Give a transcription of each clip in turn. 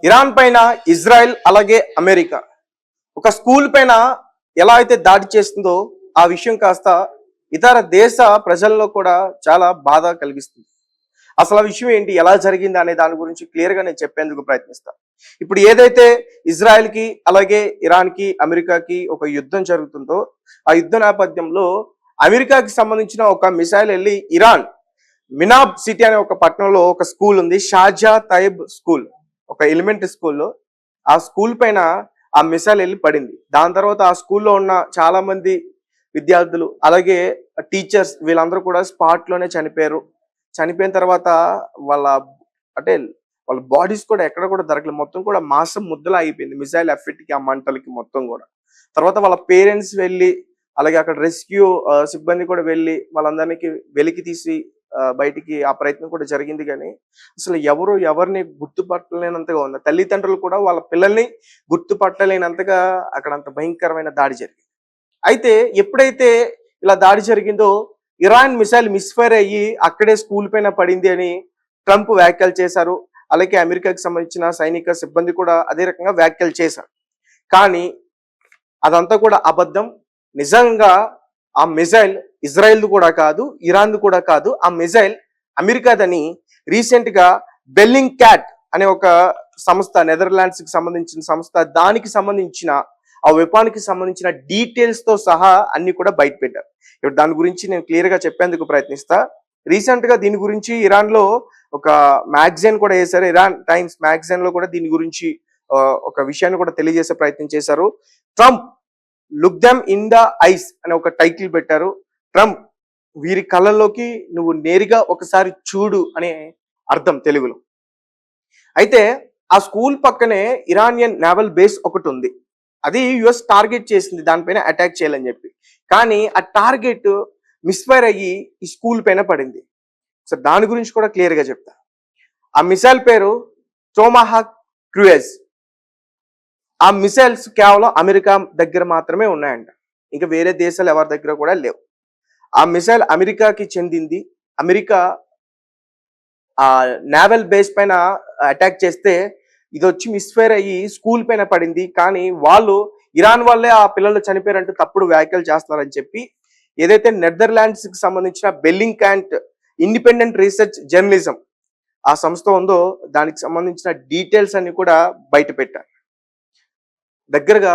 Iran పైన Israel అలాగే America ఒక స్కూల్ పైన ఎలా అయితే దాడి చేస్తుందో ఆ విషయం కాస్త ఇతర దేశ ప్రజల్లో కూడా చాలా బాధ కలిగిస్తుంది. అసలు ఆ విషయం ఏంటి, ఎలా జరిగింది అనే దాని గురించి క్లియర్గా నేను చెప్పేందుకు ప్రయత్నిస్తాను. ఇప్పుడు ఏదైతే ఇజ్రాయెల్కి అలాగే ఇరాన్కి అమెరికాకి ఒక యుద్ధం జరుగుతుందో ఆ యుద్ధ నేపథ్యంలో అమెరికాకి సంబంధించిన ఒక మిసైల్ వెళ్ళి ఇరాన్ మినాబ్ సిటీ అనే ఒక పట్టణంలో ఒక స్కూల్ ఉంది, షాజా తైబ్ స్కూల్, ఒక ఎలిమెంటరీ స్కూల్లో ఆ స్కూల్ పైన ఆ మిసైల్ వెళ్ళి పడింది. దాని తర్వాత ఆ స్కూల్లో ఉన్న చాలా మంది విద్యార్థులు అలాగే టీచర్స్ వీళ్ళందరూ కూడా స్పాట్ లోనే చనిపోయారు. చనిపోయిన తర్వాత వాళ్ళ అంటే వాళ్ళ బాడీస్ కూడా ఎక్కడ కూడా దొరకలేదు. మొత్తం కూడా మాంసం ముద్దలా అయిపోయింది మిసైల్ ఎఫెక్ట్ కి, ఆ మంటలకి మొత్తం కూడా. తర్వాత వాళ్ళ పేరెంట్స్ వెళ్ళి అలాగే అక్కడ రెస్క్యూ సిబ్బంది కూడా వెళ్ళి వాళ్ళందరికీ వెలికి తీసి బయటికి ఆ ప్రయత్నం కూడా జరిగింది. కానీ అసలు ఎవరు ఎవరిని గుర్తుపట్టలేనంతగా ఉంది. తల్లిదండ్రులు కూడా వాళ్ళ పిల్లల్ని గుర్తుపట్టలేనంతగా అక్కడ అంత భయంకరమైన దాడి జరిగింది. అయితే ఎప్పుడైతే ఇలా దాడి జరిగిందో ఇరాన్ మిసైల్ మిస్ఫైర్ అయ్యి అక్కడే స్కూల్ పైన పడింది అని ట్రంప్ వ్యాఖ్యలు చేశారు. అలాగే అమెరికాకి సంబంధించిన సైనిక సిబ్బంది కూడా అదే రకంగా వ్యాఖ్యలు చేశారు. కానీ అదంతా కూడా అబద్ధం. నిజంగా ఆ మిసైల్ ఇజ్రాయెల్ కూడా కాదు, ఇరాన్ కూడా కాదు, ఆ మిసైల్ అమెరికాదని రీసెంట్ గా బెల్లింగ్ క్యాట్ అనే ఒక సంస్థ, నెదర్లాండ్స్ కి సంబంధించిన సంస్థ, దానికి సంబంధించిన ఆ వెపానికి సంబంధించిన డీటెయిల్స్ తో సహా అన్ని కూడా బయట పెట్టారు. ఇప్పుడు దాని గురించి నేను క్లియర్ గా చెప్పేందుకు ప్రయత్నిస్తా. రీసెంట్ గా దీని గురించి ఇరాన్ లో ఒక మ్యాగజైన్ కూడా వేశారు, ఇరాన్ టైమ్స్ మ్యాగజైన్ లో కూడా దీని గురించి ఒక విషయాన్ని కూడా తెలియజేసే ప్రయత్నం చేశారు. Trump look them in the ice అనే ఒక టైటిల్ పెట్టారు. ట్రంప్, వీరి కళ్ళల్లోకి నువ్వు నేరుగా ఒకసారి చూడు అనే అర్థం తెలుగులో. అయితే ఆ స్కూల్ పక్కనే ఇరానియన్ నేవల్ బేస్ ఒకటి ఉంది. అది యుఎస్ టార్గెట్ చేసింది దానిపైన అటాక్ చేయాలని చెప్పి. కానీ ఆ టార్గెట్ మిస్ఫైర్ అయ్యి ఈ స్కూల్ పైన పడింది. సో దాని గురించి కూడా క్లియర్ గా చెప్తా. ఆ మిసైల్ పేరు టోమాహాక్ క్రూయజ్. ఆ మిసైల్స్ కేవలం అమెరికా దగ్గర మాత్రమే ఉన్నాయంట, ఇంకా వేరే దేశాలు ఎవరి దగ్గర కూడా లేవు. ఆ మిసైల్ అమెరికాకి చెందింది. అమెరికా ఆ నేవల్ బేస్ పైన అటాక్ చేస్తే ఇది వచ్చి మిస్ఫైర్ అయ్యి స్కూల్ పైన పడింది. కానీ వాళ్ళు ఇరాన్ వాళ్ళే ఆ పిల్లలు చనిపోయారంటూ తప్పుడు వ్యాఖ్యలు చేస్తున్నారని చెప్పి ఏదైతే నెదర్లాండ్స్ కి సంబంధించిన బెల్లింగ్ క్యాంట్ ఇండిపెండెంట్ రీసెర్చ్ జర్నలిజం ఆ సంస్థ ఉందో దానికి సంబంధించిన డీటెయిల్స్ అన్ని కూడా బయట పెట్టారు. దగ్గరగా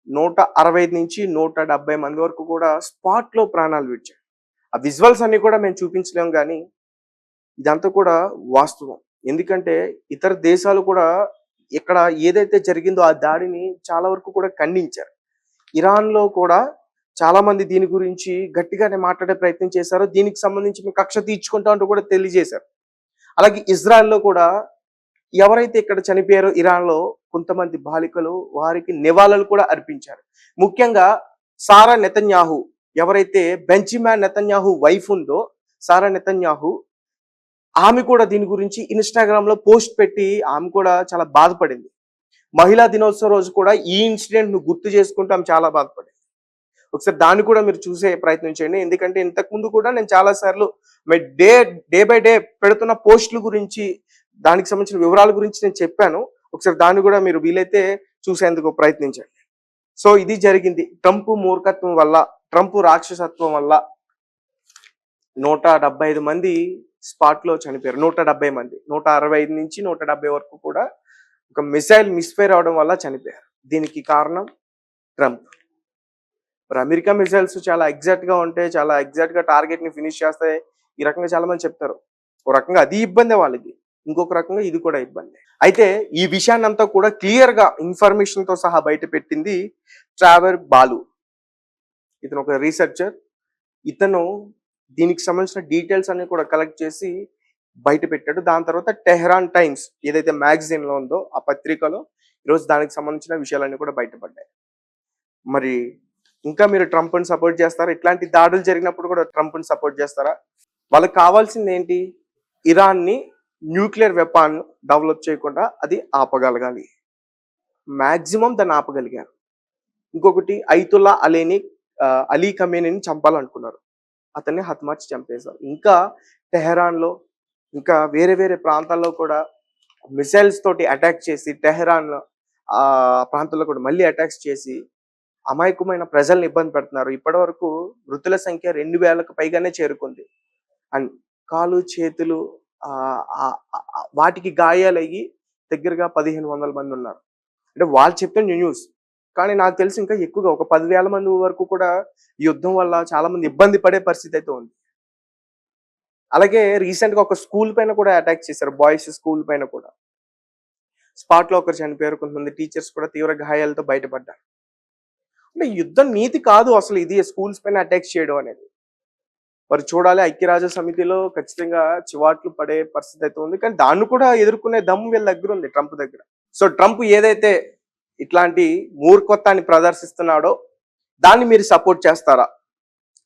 165 నుంచి 170 మంది వరకు కూడా స్పాట్ లో ప్రాణాలు విడిచారు. ఆ విజువల్స్ అన్ని కూడా మేము చూపించలేము, కానీ ఇదంతా కూడా వాస్తవం. ఎందుకంటే ఇతర దేశాలు కూడా ఇక్కడ ఏదైతే జరిగిందో ఆ దాడిని చాలా వరకు కూడా ఖండించారు. ఇరాన్ లో కూడా చాలా మంది దీని గురించి గట్టిగానే మాట్లాడే ప్రయత్నం చేశారు. దీనికి సంబంధించి మేము కక్ష తీర్చుకుంటాం అంటూ కూడా తెలియజేశారు. అలాగే ఇజ్రాయెల్లో కూడా ఎవరైతే ఇక్కడ చనిపోయారో ఇరాన్ లో కొంతమంది బాలికలు, వారికి నివాళులు కూడా అర్పించారు. ముఖ్యంగా సారా నెతన్యాహు, ఎవరైతే బెంజమిన్ నెతన్యాహు వైఫ్ ఉందో సారా నెతన్యాహు, ఆమె కూడా దీని గురించి ఇన్స్టాగ్రామ్ లో పోస్ట్ పెట్టి ఆమె కూడా చాలా బాధపడింది. మహిళా దినోత్సవం రోజు కూడా ఈ ఇన్సిడెంట్ ను గుర్తు చేసుకుంటూ ఆమె చాలా బాధపడింది. ఒకసారి దాన్ని కూడా మీరు చూసే ప్రయత్నం చేయండి. ఎందుకంటే ఇంతకు ముందు కూడా నేను చాలా సార్లు డే బై డే పెడుతున్న పోస్టుల గురించి, దానికి సంబంధించిన వివరాల గురించి నేను చెప్పాను. ఒకసారి దాన్ని కూడా మీరు వీలైతే చూసేందుకు ప్రయత్నించండి. సో ఇది జరిగింది. ట్రంప్ మూర్ఖత్వం వల్ల, ట్రంప్ రాక్షసత్వం వల్ల 175 మంది స్పాట్ లో చనిపోయారు. 170 మంది, 165 నుంచి 170 వరకు కూడా ఒక మిసైల్ మిస్ఫైర్ అవడం వల్ల చనిపోయారు. దీనికి కారణం ట్రంప్. మరి అమెరికా మిసైల్స్ చాలా ఎగ్జాక్ట్ గా ఉంటే, చాలా ఎగ్జాక్ట్ గా టార్గెట్ ని ఫినిష్ చేస్తే ఈ రకంగా చాలా మంది చెప్తారు. ఒక రకంగా అది ఇబ్బందే వాళ్ళకి, ఇంకొక రకంగా ఇది కూడా ఇబ్బంది. అయితే ఈ విషయాన్ని అంతా కూడా క్లియర్ గా ఇన్ఫర్మేషన్ తో సహా బయట పెట్టింది ట్రావర్ బాలు. ఇతను ఒక రీసెర్చర్. ఇతను దీనికి సంబంధించిన డీటెయిల్స్ అన్ని కూడా కలెక్ట్ చేసి బయట పెట్టాడు. దాని తర్వాత టెహ్రాన్ టైమ్స్ ఏదైతే మ్యాగజైన్ లో ఉందో ఆ పత్రికలో ఈరోజు దానికి సంబంధించిన విషయాలన్నీ కూడా బయటపడ్డాయి. మరి ఇంకా మీరు ట్రంప్ని సపోర్ట్ చేస్తారా? ఇట్లాంటి దాడులు జరిగినప్పుడు కూడా ట్రంప్ని సపోర్ట్ చేస్తారా? వాళ్ళకి కావాల్సింది ఏంటి? ఇరాన్ని న్యూక్లియర్ వెపన్ డెవలప్ చేయకుండా అది ఆపగలగాలి. మాక్సిమం దాన్ని ఆపగలిగారు. ఇంకొకటి ఐతుల్లా అలీ ఖమేనీని చంపాలనుకున్నారు, అతన్ని హతమార్చి చంపేశారు. ఇంకా టెహరాన్లో ఇంకా వేరే వేరే ప్రాంతాల్లో కూడా మిసైల్స్ తోటి అటాక్ చేసి టెహరాన్ ఆ ప్రాంతంలో కూడా మళ్ళీ అటాక్స్ చేసి అమాయకమైన ప్రజల్ని ఇబ్బంది పెడుతున్నారు. ఇప్పటి వరకు మృతుల సంఖ్య 2000కు పైగానే చేరుకుంది. అండ్ కాలు చేతులు వాటికి గాయాలయ్యి దగ్గరగా 1500 మంది ఉన్నారు. అంటే వాళ్ళు చెప్పిన న్యూస్. కానీ నాకు తెలిసి ఇంకా ఎక్కువగా ఒక 10,000 మంది వరకు కూడా ఈ యుద్ధం వల్ల చాలా మంది ఇబ్బంది పడే పరిస్థితి అయితే ఉంది. అలాగే రీసెంట్ గా ఒక స్కూల్ పైన కూడా అటాక్ చేశారు. బాయ్స్ స్కూల్ పైన కూడా స్పాట్ లో ఒకరు చనిపోయారు. కొంతమంది టీచర్స్ కూడా తీవ్ర గాయాలతో బయటపడ్డారు. అంటే యుద్ధం నీతి కాదు అసలు ఇది స్కూల్స్ పైన అటాక్ చేయడం అనేది. మరి చూడాలి, ఐక్యరాజ్య సమితిలో ఖచ్చితంగా చివాట్లు పడే పరిస్థితి అయితే ఉంది. కానీ దాన్ని కూడా ఎదుర్కొనే దమ్ము వీళ్ళ దగ్గర ఉంది, ట్రంప్ దగ్గర. సో ట్రంప్ ఏదైతే ఇట్లాంటి మూర్ఖత్వాన్ని ప్రదర్శిస్తున్నాడో దాన్ని మీరు సపోర్ట్ చేస్తారా?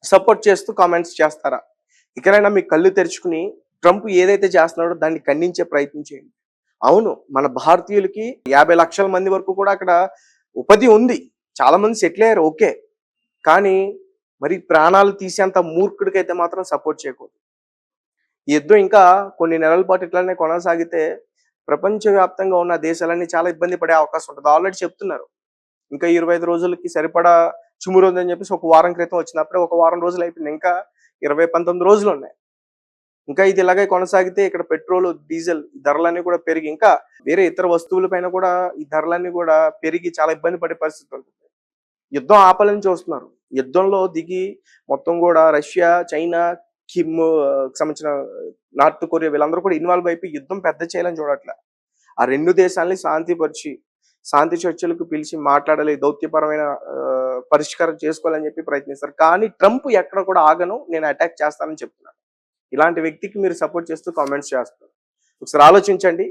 సపోర్ట్ చేస్తూ కామెంట్స్ చేస్తారా? ఇకనైనా మీ కళ్ళు తెరుచుకుని ట్రంప్ ఏదైతే చేస్తున్నాడో దాన్ని ఖండించే ప్రయత్నం చేయండి. అవును, మన భారతీయులకి 50 లక్షల మంది వరకు కూడా అక్కడ ఉపాధి ఉంది, చాలా మంది సెటిల్ అయ్యారు, ఓకే. కానీ మరి ప్రాణాలు తీసేంత మూర్ఖుడికైతే మాత్రం సపోర్ట్ చేయకూడదు. ఈ యుద్ధం ఇంకా కొన్ని నెలల పాటు ఇట్లానే కొనసాగితే ప్రపంచవ్యాప్తంగా ఉన్న దేశాలన్నీ చాలా ఇబ్బంది పడే అవకాశం ఉంటుంది. ఆల్రెడీ చెప్తున్నారు ఇంకా 25 రోజులకి సరిపడా చుమురు ఉందని చెప్పేసి ఒక వారం క్రితం వచ్చినప్పుడే ఒక వారం రోజులు అయిపోయింది. ఇంకా 19 రోజులు ఉన్నాయి. ఇంకా ఇది ఇలాగే కొనసాగితే ఇక్కడ పెట్రోల్ డీజిల్ ధరలన్నీ కూడా పెరిగి ఇంకా వేరే ఇతర వస్తువుల పైన కూడా ఈ ధరలన్నీ కూడా పెరిగి చాలా ఇబ్బంది పడే పరిస్థితి ఉంటుంది. యుద్ధం ఆపాలని చూస్తున్నారు. యుద్ధంలో దిగి మొత్తం కూడా రష్యా, చైనా, కిమ్ సంబంధించిన నార్త్ కొరియా వీళ్ళందరూ కూడా ఇన్వాల్వ్ అయిపోయి యుద్ధం పెద్ద చేయాలని చూడట్లే. ఆ రెండు దేశాలని శాంతి చర్చలకు పిలిచి మాట్లాడాలి, దౌత్యపరమైన పరిష్కారం చేసుకోవాలని చెప్పి ప్రయత్నిస్తారు. కానీ ట్రంప్ ఎక్కడ కూడా ఆగను, నేను అటాక్ చేస్తానని చెప్తున్నాను. ఇలాంటి వ్యక్తికి మీరు సపోర్ట్ చేస్తూ కామెంట్స్ చేస్తారు. ఒకసారి ఆలోచించండి.